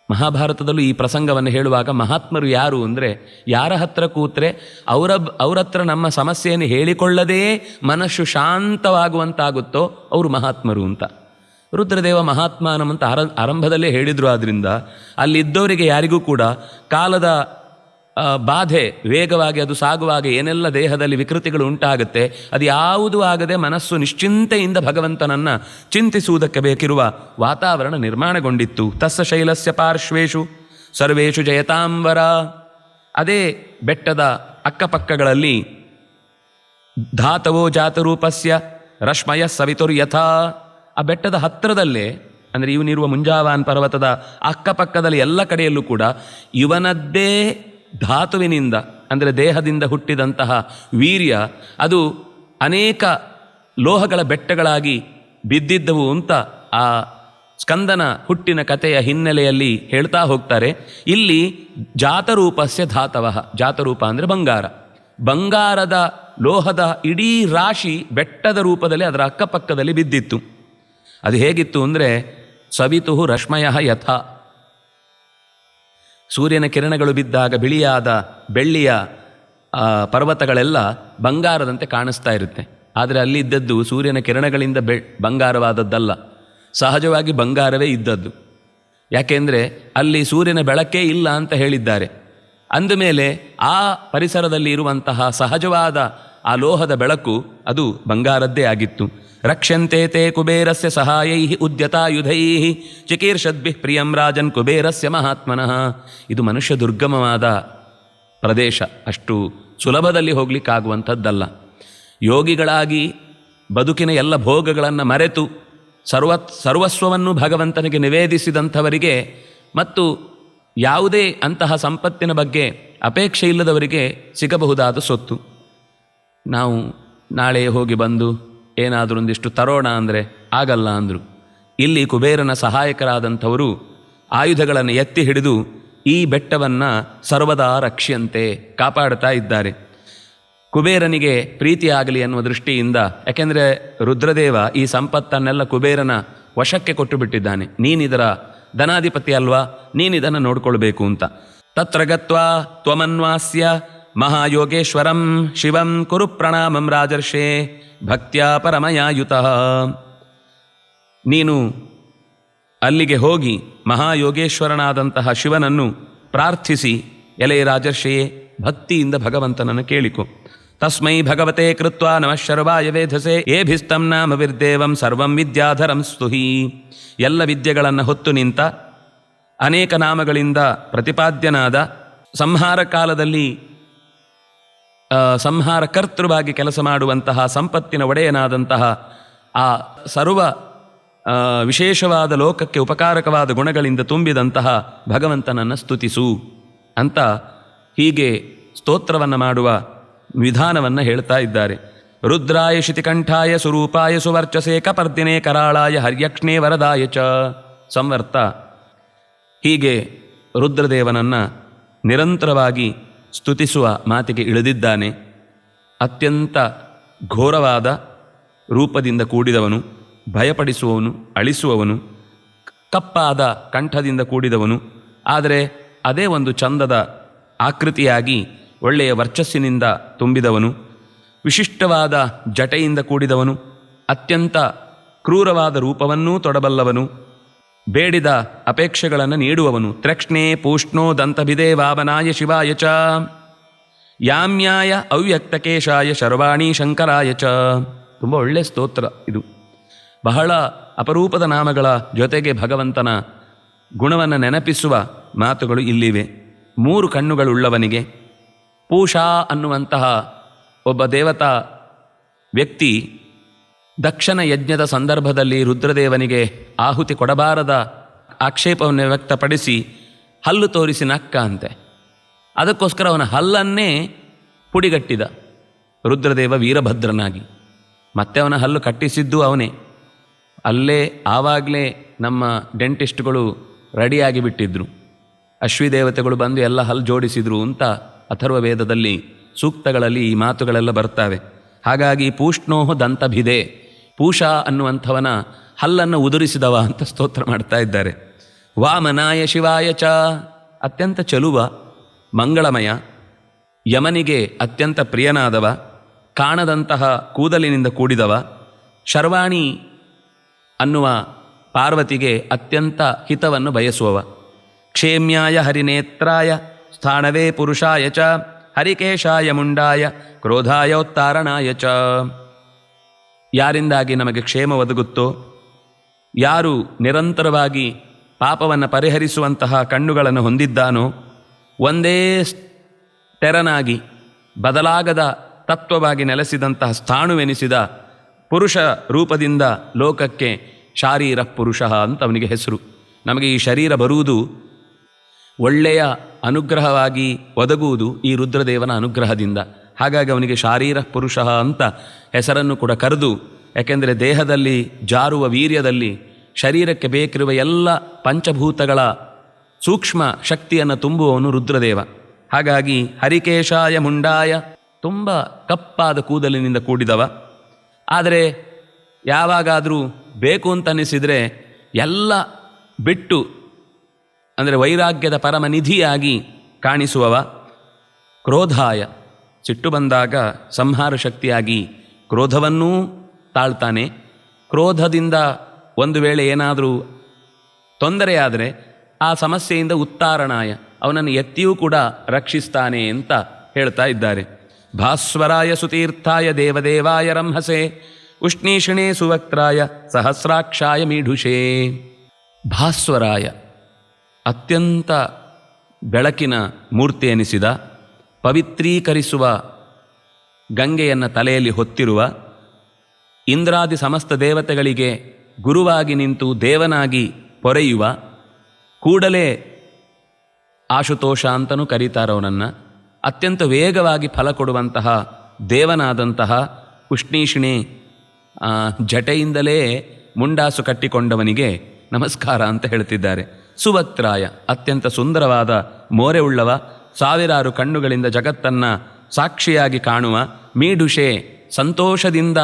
ಮಹಾಭಾರತದಲ್ಲೂ ಈ ಪ್ರಸಂಗವನ್ನು ಹೇಳುವಾಗ ಮಹಾತ್ಮರು ಯಾರು ಅಂದರೆ, ಯಾರ ಹತ್ರ ಕೂತ್ರೆ ಅವರ ಹತ್ರ ನಮ್ಮ ಸಮಸ್ಯೆಯನ್ನು ಹೇಳಿಕೊಳ್ಳದೇ ಮನಸ್ಸು ಶಾಂತವಾಗುವಂತಾಗುತ್ತೋ ಅವರು ಮಹಾತ್ಮರು ಅಂತ. ರುದ್ರದೇವ ಮಹಾತ್ಮಾನಂ ಅಂತ ಆರಂಭದಲ್ಲೇ ಹೇಳಿದರು. ಆದ್ದರಿಂದ ಅಲ್ಲಿದ್ದವರಿಗೆ ಯಾರಿಗೂ ಕೂಡ ಕಾಲದ ಬಾಧೆ ವೇಗವಾಗಿ ಅದು ಸಾಗುವಾಗ ಏನೆಲ್ಲ ದೇಹದಲ್ಲಿ ವಿಕೃತಿಗಳು ಉಂಟಾಗುತ್ತೆ, ಅದು ಯಾವುದೂ ಆಗದೆ ಮನಸ್ಸು ನಿಶ್ಚಿಂತೆಯಿಂದ ಭಗವಂತನನ್ನು ಚಿಂತಿಸುವುದಕ್ಕೆ ಬೇಕಿರುವ ವಾತಾವರಣ ನಿರ್ಮಾಣಗೊಂಡಿತ್ತು. ತಸ್ಸ ಶೈಲಸ್ಯ ಪಾರ್ಶ್ವೇಷು ಸರ್ವೇಷು ಜಯತಾಂಬರ. ಅದೇ ಬೆಟ್ಟದ ಅಕ್ಕಪಕ್ಕಗಳಲ್ಲಿ ಧಾತವೋ ಜಾತರೂಪಸ್ಯ ರಶ್ಮಯ ಸವಿತುರ್ಯಥಾ. ಆ ಬೆಟ್ಟದ ಹತ್ತಿರದಲ್ಲೇ, ಅಂದರೆ ಇವನಿರುವ ಮುಂಜಾವಾನ್ ಪರ್ವತದ ಅಕ್ಕಪಕ್ಕದಲ್ಲಿ ಎಲ್ಲ ಕಡೆಯಲ್ಲೂ ಕೂಡ ಇವನದ್ದೇ ಧಾತುವಿನಿಂದ, ಅಂದರೆ ದೇಹದಿಂದ ಹುಟ್ಟಿದಂತಹ ವೀರ್ಯ ಅದು ಅನೇಕ ಲೋಹಗಳ ಬೆಟ್ಟಗಳಾಗಿ ಬಿದ್ದಿದ್ದವು ಅಂತ ಆ ಸ್ಕಂದನ ಹುಟ್ಟಿನ ಕಥೆಯ ಹಿನ್ನೆಲೆಯಲ್ಲಿ ಹೇಳ್ತಾ ಹೋಗ್ತಾರೆ. ಇಲ್ಲಿ ಜಾತರೂಪಸ್ಯ ಧಾತವಃ. ಜಾತರೂಪ ಅಂದರೆ ಬಂಗಾರದ ಲೋಹದ ಇಡೀ ರಾಶಿ ಬೆಟ್ಟದ ರೂಪದಲ್ಲಿ ಅದರ ಅಕ್ಕಪಕ್ಕದಲ್ಲಿ ಬಿದ್ದಿತ್ತು. ಅದು ಹೇಗಿತ್ತು ಅಂದರೆ, ಸವಿತು ರಶ್ಮಯ ಯಥಾ. ಸೂರ್ಯನ ಕಿರಣಗಳು ಬಿದ್ದಾಗ ಬಿಳಿಯಾದ ಬೆಳ್ಳಿಯ ಪರ್ವತಗಳೆಲ್ಲ ಬಂಗಾರದಂತೆ ಕಾಣಿಸ್ತಾ ಇರುತ್ತೆ. ಆದರೆ ಅಲ್ಲಿ ಇದ್ದದ್ದು ಸೂರ್ಯನ ಕಿರಣಗಳಿಂದ ಬಂಗಾರವಾದದ್ದಲ್ಲ, ಸಹಜವಾಗಿ ಬಂಗಾರವೇ ಇದ್ದದ್ದು. ಯಾಕೆಂದರೆ ಅಲ್ಲಿ ಸೂರ್ಯನ ಬೆಳಕೇ ಇಲ್ಲ ಅಂತ ಹೇಳಿದ್ದಾರೆ. ಅಂದಮೇಲೆ ಆ ಪರಿಸರದಲ್ಲಿ ಇರುವಂತಹ ಸಹಜವಾದ ಆ ಲೋಹದ ಬೆಳಕು ಅದು ಬಂಗಾರದ್ದೇ ಆಗಿತ್ತು. ರಕ್ಷಂತೆ ತೇ ಕುಬೇರಸ್ಯ ಸಹಾಯೈ ಉದ್ಯತಾಯುಧೈ ಚಿಕೀರ್ಷದ್ಭಿ ಪ್ರಿಯಂ ರಾಜನ್ ಕುಬೇರಸ್ಯ ಮಹಾತ್ಮನಃ. ಇದು ಮನುಷ್ಯ ದುರ್ಗಮವಾದ ಪ್ರದೇಶ, ಅಷ್ಟು ಸುಲಭದಲ್ಲಿ ಹೋಗ್ಲಿಕ್ಕಾಗುವಂಥದ್ದಲ್ಲ. ಯೋಗಿಗಳಾಗಿ ಬದುಕಿನ ಎಲ್ಲ ಭೋಗಗಳನ್ನು ಮರೆತು ಸರ್ವಸ್ವವನ್ನು ಭಗವಂತನಿಗೆ ನಿವೇದಿಸಿದಂಥವರಿಗೆ ಮತ್ತು ಯಾವುದೇ ಅಂತಹ ಸಂಪತ್ತಿನ ಬಗ್ಗೆ ಅಪೇಕ್ಷೆ ಇಲ್ಲದವರಿಗೆ ಸಿಗಬಹುದಾದ ಸೊತ್ತು. ನಾವು ನಾಳೆ ಹೋಗಿ ಬಂದು ಏನಾದರೂ ಒಂದಿಷ್ಟು ತರೋಣ ಅಂದರೆ ಆಗಲ್ಲ ಅಂದರು. ಇಲ್ಲಿ ಕುಬೇರನ ಸಹಾಯಕರಾದಂಥವರು ಆಯುಧಗಳನ್ನು ಎತ್ತಿ ಹಿಡಿದು ಈ ಬೆಟ್ಟವನ್ನು ಸರ್ವದಾ ರಕ್ಷ್ಯಂತೆ ಕಾಪಾಡ್ತಾ ಇದ್ದಾರೆ. ಕುಬೇರನಿಗೆ ಪ್ರೀತಿಯಾಗಲಿ ಅನ್ನುವ ದೃಷ್ಟಿಯಿಂದ, ಯಾಕೆಂದರೆ ರುದ್ರದೇವ ಈ ಸಂಪತ್ತನ್ನೆಲ್ಲ ಕುಬೇರನ ವಶಕ್ಕೆ ಕೊಟ್ಟು ಬಿಟ್ಟಿದ್ದಾನೆ. ನೀನಿದರ ಧನಾಧಿಪತಿ ಅಲ್ವಾ, ನೀನಿದನ್ನು ನೋಡ್ಕೊಳ್ಬೇಕು ಅಂತ. ತತ್ರ ಗತ್ವಾ ತ್ವಮನ್ವಾಸ್ಯ ಮಹಾಯೋಗೇಶ್ವರಂ ಶಿವಂ ಕುರು ಪ್ರಣಾಮಂ ರಾಜರ್ಷೇ ಭಕ್ತ್ಯಾ ಪರಮಯಾಯುತಃ. ನೀನು ಅಲ್ಲಿಗೆ ಹೋಗಿ ಮಹಾಯೋಗೇಶ್ವರನಾದಂತಹ ಶಿವನನ್ನು ಪ್ರಾರ್ಥಿಸಿ, ಎಲೆ ರಾಜರ್ಷಿಯೇ, ಭಕ್ತಿಯಿಂದ ಭಗವಂತನನ್ನು ಕೇಳಿಕೊ. ತಸ್ಮೈ ಭಗವತೆ ಕೃತ್ವಾ ನಮಃ ಶರ್ವಾಯ ವೇಧಸೆ ಏಭಿಸ್ತಂ ನಾಮವಿರ್ದೇವಂ ಸರ್ವಂ ವಿದ್ಯಾಧರಂ ಸ್ತುಹಿ. ಎಲ್ಲ ವಿದ್ಯೆಗಳನ್ನು ಹೊತ್ತು ನಿಂತ, ಅನೇಕ ನಾಮಗಳಿಂದ ಪ್ರತಿಪಾದ್ಯನಾದ, ಸಂಹಾರ ಕಾಲದಲ್ಲಿ ಸಂಹಾರ ಕರ್ತೃವಾಗಿ ಕೆಲಸ ಮಾಡುವಂತಹ ಸಂಪತ್ತಿನ ಒಡೆಯನಾದಂತಹ ಆ ಸರ್ವ ವಿಶೇಷವಾದ ಲೋಕಕ್ಕೆ ಉಪಕಾರಕವಾದ ಗುಣಗಳಿಂದ ತುಂಬಿದಂತಹ ಭಗವಂತನನ್ನು ಸ್ತುತಿಸು ಅಂತ ಹೀಗೆ ಸ್ತೋತ್ರವನ್ನು ಮಾಡುವ ವಿಧಾನವನ್ನು ಹೇಳ್ತಾ ಇದ್ದಾರೆ. ರುದ್ರಾಯ ಶಿತಿಕಂಠಾಯ ಸುರೂಪಾಯ ಸುವರ್ಚಸೇ ಕಪರ್ದಿನೇ ಕರಾಳಾಯ ಹರ್ಯಕ್ಷ್ಣೇ ವರದಾಯ ಚ ಸಂವರ್ತ ಹೀಗೆ ರುದ್ರದೇವನನ್ನು ನಿರಂತರವಾಗಿ ಸ್ತುತಿಸುವ ಮಾತಿಗೆ ಇಳಿದಿದ್ದಾನೆ. ಅತ್ಯಂತ ಘೋರವಾದ ರೂಪದಿಂದ ಕೂಡಿದವನು, ಭಯಪಡಿಸುವವನು, ಅಳಿಸುವವನು, ಕಪ್ಪಾದ ಕಂಠದಿಂದ ಕೂಡಿದವನು, ಆದರೆ ಅದೇ ಒಂದು ಚಂದದ ಆಕೃತಿಯಾಗಿ ಒಳ್ಳೆಯ ವರ್ಚಸ್ಸಿನಿಂದ ತುಂಬಿದವನು, ವಿಶಿಷ್ಟವಾದ ಜಟೆಯಿಂದ ಕೂಡಿದವನು, ಅತ್ಯಂತ ಕ್ರೂರವಾದ ರೂಪವನ್ನೂ ತೊಡಬಲ್ಲವನು, ಬೇಡಿದ ಅಪೇಕ್ಷೆಗಳನ್ನು ನೀಡುವವನು. ತ್ರಕ್ಷ್ಣೇ ಪೂಷ್ಣೋ ದಂತಭಿದೇ ವಾಮನಾಯ ಶಿವಾಯ ಚ ಯಾಮ್ಯಾಯ ಅವ್ಯಕ್ತಕೇಶಾಯ ಶರ್ವಾಣಿ ಶಂಕರಾಯ ಚ. ತುಂಬ ಒಳ್ಳೆಯ ಸ್ತೋತ್ರ ಇದು. ಬಹಳ ಅಪರೂಪದ ನಾಮಗಳ ಜೊತೆಗೆ ಭಗವಂತನ ಗುಣವನ್ನು ನೆನಪಿಸುವ ಮಾತುಗಳು ಇಲ್ಲಿವೆ. 3 ಕಣ್ಣುಗಳುಳ್ಳವನಿಗೆ ಪೂಷಾ ಅನ್ನುವಂತಹ ಒಬ್ಬ ದೇವತಾ ವ್ಯಕ್ತಿ ದಕ್ಷನ ಯಜ್ಞದ ಸಂದರ್ಭದಲ್ಲಿ ರುದ್ರದೇವನಿಗೆ ಆಹುತಿ ಕೊಡಬಾರದ ಆಕ್ಷೇಪವನ್ನು ವ್ಯಕ್ತಪಡಿಸಿ ಹಲ್ಲು ತೋರಿಸಿ ನಕ್ಕ ಅಂತೆ. ಅದಕ್ಕೋಸ್ಕರ ಅವನ ಹಲ್ಲನ್ನೇ ಪುಡಿಗಟ್ಟಿದ ರುದ್ರದೇವ ವೀರಭದ್ರನಾಗಿ. ಮತ್ತೆ ಅವನ ಹಲ್ಲು ಕಟ್ಟಿಸಿದ್ದು ಅವನೇ. ಅಲ್ಲೇ ಆವಾಗಲೇ ನಮ್ಮ ಡೆಂಟಿಸ್ಟ್ಗಳು ರೆಡಿಯಾಗಿ ಬಿಟ್ಟಿದ್ರು. ಅಶ್ವಿದೇವತೆಗಳು ಬಂದು ಎಲ್ಲ ಹಲ್ಲು ಜೋಡಿಸಿದ್ರು ಅಂತ ಅಥರ್ವ ವೇದದಲ್ಲಿ ಸೂಕ್ತಗಳಲ್ಲಿ ಈ ಮಾತುಗಳೆಲ್ಲ ಬರ್ತವೆ. ಹಾಗಾಗಿ ಪೂಷ್ಣೋಹ ದಂತಭಿದೆ, ಪೂಷಾ ಅನ್ನುವಂಥವನ ಹಲ್ಲನ್ನು ಉದುರಿಸಿದವ ಅಂತ ಸ್ತೋತ್ರ ಮಾಡ್ತಾ ಇದ್ದಾರೆ. ವಾಮನಾಯ ಶಿವಾಯ ಚ ಅತ್ಯಂತ ಚಲುವ, ಮಂಗಳಮಯ, ಯಮನಿಗೆ ಅತ್ಯಂತ ಪ್ರಿಯನಾದವ, ಕಾಣದಂತಹ ಕೂದಲಿನಿಂದ ಕೂಡಿದವ, ಶರ್ವಾಣಿ ಅನ್ನುವ ಪಾರ್ವತಿಗೆ ಅತ್ಯಂತ ಹಿತವನ್ನು ಬಯಸುವವ, ಕ್ಷೇಮ್ಯಾಯ ಹರಿನೇತ್ರಾಯ ಸ್ಥಾಣವೇ ಪುರುಷಾಯ ಚ ಹರಿಕೇಶಾಯ ಮುಂಡಾಯ ಕ್ರೋಧಾಯೋತ್ತಾರಣಾಯ ಚ. ಯಾರಿಂದಾಗಿ ನಮಗೆ ಕ್ಷೇಮ ಒದಗುತ್ತೋ, ಯಾರು ನಿರಂತರವಾಗಿ ಪಾಪವನ್ನು ಪರಿಹರಿಸುವಂತಹ ಕಣ್ಣುಗಳನ್ನು ಹೊಂದಿದ್ದಾನೋ, ಒಂದೇ ತೆರನಾಗಿ ಬದಲಾಗದ ತತ್ವವಾಗಿ ನೆಲೆಸಿದಂತಹ ಸ್ಥಾಣುವೆನಿಸಿದ ಪುರುಷ ರೂಪದಿಂದ ಲೋಕಕ್ಕೆ ಶಾರೀರ ಪುರುಷ ಅಂತ ಅವನಿಗೆ ಹೆಸರು. ನಮಗೆ ಈ ಶರೀರ ಬರುವುದು ಒಳ್ಳೆಯ ಅನುಗ್ರಹವಾಗಿ ಒದಗುವುದು ಈ ರುದ್ರದೇವನ ಅನುಗ್ರಹದಿಂದ. ಹಾಗಾಗಿ ಅವನಿಗೆ ಶಾರೀರ ಪುರುಷ ಅಂತ ಹೆಸರನ್ನು ಕೂಡ ಕರೆದು, ಯಾಕೆಂದರೆ ದೇಹದಲ್ಲಿ ಜಾರುವ ವೀರ್ಯದಲ್ಲಿ ಶರೀರಕ್ಕೆ ಬೇಕಿರುವ ಎಲ್ಲ ಪಂಚಭೂತಗಳ ಸೂಕ್ಷ್ಮ ಶಕ್ತಿಯನ್ನು ತುಂಬುವವನು ರುದ್ರದೇವ. ಹಾಗಾಗಿ ಹರಿಕೇಶಾಯ ಮುಂಡಾಯ, ತುಂಬ ಕಪ್ಪಾದ ಕೂದಲಿನಿಂದ ಕೂಡಿದವ, ಆದರೆ ಯಾವಾಗಾದರೂ ಬೇಕು ಅಂತನಿಸಿದರೆ ಎಲ್ಲ ಬಿಟ್ಟು, ಅಂದರೆ ವೈರಾಗ್ಯದ ಪರಮನಿಧಿಯಾಗಿ ಕಾಣಿಸುವವ. ಕ್ರೋಧಾಯ, ಸಿಟ್ಟು ಬಂದಾಗ ಸಂಹಾರ ಶಕ್ತಿಯಾಗಿ ಕ್ರೋಧವನ್ನೂ ತಾಳ್ತಾನೆ. ಕ್ರೋಧದಿಂದ ಒಂದು ವೇಳೆ ಏನಾದರೂ ತೊಂದರೆಯಾದರೆ ಆ ಸಮಸ್ಯೆಯಿಂದ ಉತ್ತಾರಣಾಯ, ಅವನನ್ನು ಎತ್ತಿಯೂ ಕೂಡ ರಕ್ಷಿಸ್ತಾನೆ ಅಂತ ಹೇಳ್ತಾ ಇದ್ದಾರೆ. ಭಾಸ್ವರಾಯ ಸುತೀರ್ಥಾಯ ದೇವದೇವಾಯ ರಂಹಸೆ ಉಷ್ಣೀಷಿಣೇ ಸುವಕ್ತ್ರಾಯ ಸಹಸ್ರಾಕ್ಷಾಯ ಮೀಢುಷೇ. ಭಾಸ್ವರಾಯ, ಅತ್ಯಂತ ಬೆಳಕಿನ ಮೂರ್ತಿ ಎನಿಸಿದ, ಪವಿತ್ರೀಕರಿಸುವ ಗಂಗೆಯನ್ನು ತಲೆಯಲ್ಲಿ ಹೊತ್ತಿರುವ, ಇಂದ್ರಾದಿ ಸಮಸ್ತ ದೇವತೆಗಳಿಗೆ ಗುರುವಾಗಿ ನಿಂತು ದೇವನಾಗಿ ಪೊರೆಯುವ, ಕೂಡಲೇ ಆಶುತೋಷ ಅಂತನೂ ಕರೀತಾರವನನ್ನು, ಅತ್ಯಂತ ವೇಗವಾಗಿ ಫಲ ಕೊಡುವಂತಹ ದೇವನಾದಂತಹ ಉಷ್ಣೀಷಿಣೆ ಜಟೆಯಿಂದಲೇ ಮುಂಡಾಸು ಕಟ್ಟಿಕೊಂಡವನಿಗೆ ನಮಸ್ಕಾರ ಅಂತ ಹೇಳ್ತಿದ್ದಾರೆ. ಸುವಕ್ತ್ರಾಯ, ಅತ್ಯಂತ ಸುಂದರವಾದ ಮೋರೆ ಉಳ್ಳವ, ಸಾವಿರಾರು ಕಣ್ಣುಗಳಿಂದ ಜಗತ್ತನ್ನು ಸಾಕ್ಷಿಯಾಗಿ ಕಾಣುವ, ಮೀಢುಷೆ, ಸಂತೋಷದಿಂದ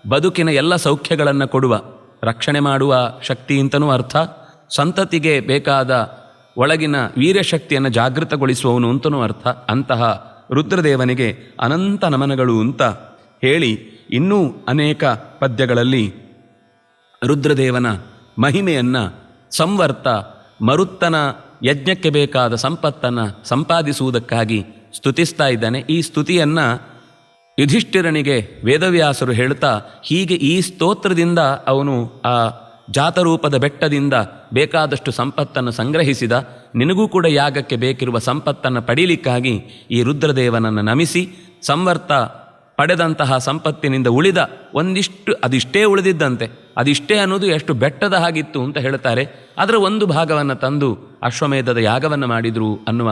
ಬದುಕಿನ ಎಲ್ಲ ಸೌಖ್ಯಗಳನ್ನು ಕೊಡುವ, ರಕ್ಷಣೆ ಮಾಡುವ ಶಕ್ತಿ ಅಂತನೂ ಅರ್ಥ, ಸಂತತಿಗೆ ಬೇಕಾದ ಒಳಗಿನ ವೀರ್ಯಶಕ್ತಿಯನ್ನು ಜಾಗೃತಗೊಳಿಸುವವನು ಅಂತನೂ ಅರ್ಥ. ಅಂತಹ ರುದ್ರದೇವನಿಗೆ ಅನಂತ ನಮನಗಳು ಅಂತ ಹೇಳಿ ಇನ್ನೂ ಅನೇಕ ಪದ್ಯಗಳಲ್ಲಿ ರುದ್ರದೇವನ ಮಹಿಮೆಯನ್ನು ಸಂವರ್ತ ಮರುತ್ತನ ಯಜ್ಞಕ್ಕೆ ಬೇಕಾದ ಸಂಪತ್ತನ್ನು ಸಂಪಾದಿಸುವುದಕ್ಕಾಗಿ ಸ್ತುತಿಸ್ತಾ ಇದ್ದಾನೆ. ಈ ಸ್ತುತಿಯನ್ನು ಯುಧಿಷ್ಠಿರನಿಗೆ ವೇದವ್ಯಾಸರು ಹೇಳ್ತಾ, ಹೀಗೆ ಈ ಸ್ತೋತ್ರದಿಂದ ಅವನು ಆ ಜಾತರೂಪದ ಬೆಟ್ಟದಿಂದ ಬೇಕಾದಷ್ಟು ಸಂಪತ್ತನ್ನು ಸಂಗ್ರಹಿಸಿದ, ನಿನಗೂ ಕೂಡ ಯಾಗಕ್ಕೆ ಬೇಕಿರುವ ಸಂಪತ್ತನ್ನು ಪಡೀಲಿಕ್ಕಾಗಿ ಈ ರುದ್ರದೇವನನ್ನು ನಮಿಸಿ ಸಂವರ್ತ ಪಡೆದಂತಹ ಸಂಪತ್ತಿನಿಂದ ಉಳಿದ ಒಂದಿಷ್ಟು, ಅದಿಷ್ಟೇ ಉಳಿದಿದ್ದಂತೆ, ಅದಿಷ್ಟೇ ಅನ್ನೋದು ಎಷ್ಟು ಬೆಟ್ಟದ ಹಾಗಿತ್ತು ಅಂತ ಹೇಳ್ತಾರೆ. ಅದರ ಒಂದು ಭಾಗವನ್ನು ತಂದು ಅಶ್ವಮೇಧದ ಯಾಗವನ್ನು ಮಾಡಿದರು ಅನ್ನುವ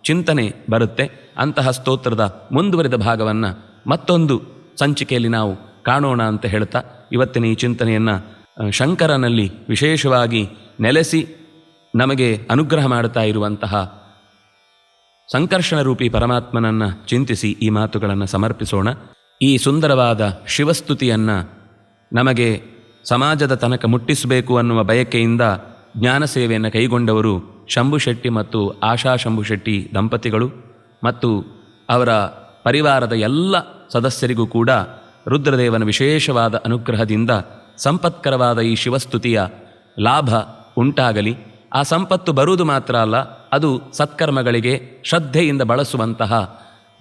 ಚಿಂತನೆ ಬರುತ್ತೆ. ಅಂತಹ ಸ್ತೋತ್ರದ ಮುಂದುವರಿದ ಭಾಗವನ್ನು ಮತ್ತೊಂದು ಸಂಚಿಕೆಯಲ್ಲಿ ನಾವು ಕಾಣೋಣ ಅಂತ ಹೇಳ್ತಾ ಇವತ್ತಿನ ಈ ಚಿಂತನೆಯನ್ನು ಶಂಕರನಲ್ಲಿ ವಿಶೇಷವಾಗಿ ನೆಲೆಸಿ ನಮಗೆ ಅನುಗ್ರಹ ಮಾಡುತ್ತಾ ಇರುವಂತಹ ಸಂಕರ್ಷಣ ರೂಪಿ ಪರಮಾತ್ಮನನ್ನು ಚಿಂತಿಸಿ ಈ ಮಾತುಗಳನ್ನು ಸಮರ್ಪಿಸೋಣ. ಈ ಸುಂದರವಾದ ಶಿವಸ್ತುತಿಯನ್ನು ನಮಗೆ ಸಮಾಜದ ತನಕ ಮುಟ್ಟಿಸಬೇಕು ಅನ್ನುವ ಬಯಕೆಯಿಂದ ಜ್ಞಾನ ಸೇವೆಯನ್ನು ಕೈಗೊಂಡವರು ಶಂಭುಶೆಟ್ಟಿ ಮತ್ತು ಆಶಾ ಶಂಭುಶೆಟ್ಟಿ ದಂಪತಿಗಳು ಮತ್ತು ಅವರ ಪರಿವಾರದ ಎಲ್ಲ ಸದಸ್ಯರಿಗೂ ಕೂಡ ರುದ್ರದೇವನ ವಿಶೇಷವಾದ ಅನುಗ್ರಹದಿಂದ ಸಂಪತ್ಕರವಾದ ಈ ಶಿವಸ್ತುತಿಯ ಲಾಭ ಉಂಟಾಗಲಿ. ಆ ಸಂಪತ್ತು ಬರುವುದು ಮಾತ್ರ ಅಲ್ಲ, ಅದು ಸತ್ಕರ್ಮಗಳಿಗೆ ಶ್ರದ್ಧೆಯಿಂದ ಬಳಸುವಂತಹ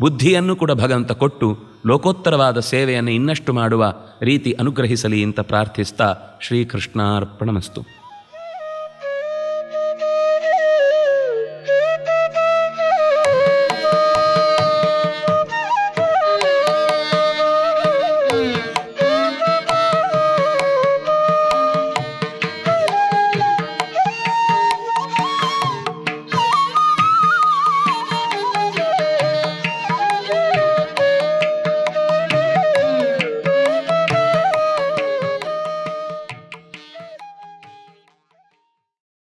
ಬುದ್ಧಿಯನ್ನು ಕೂಡ ಭಗವಂತ ಕೊಟ್ಟು ಲೋಕೋತ್ತರವಾದ ಸೇವೆಯನ್ನು ಇನ್ನಷ್ಟು ಮಾಡುವ ರೀತಿ ಅನುಗ್ರಹಿಸಲಿ ಅಂತ ಪ್ರಾರ್ಥಿಸ್ತಾ ಶ್ರೀಕೃಷ್ಣಾರ್ಪಣಮಸ್ತು.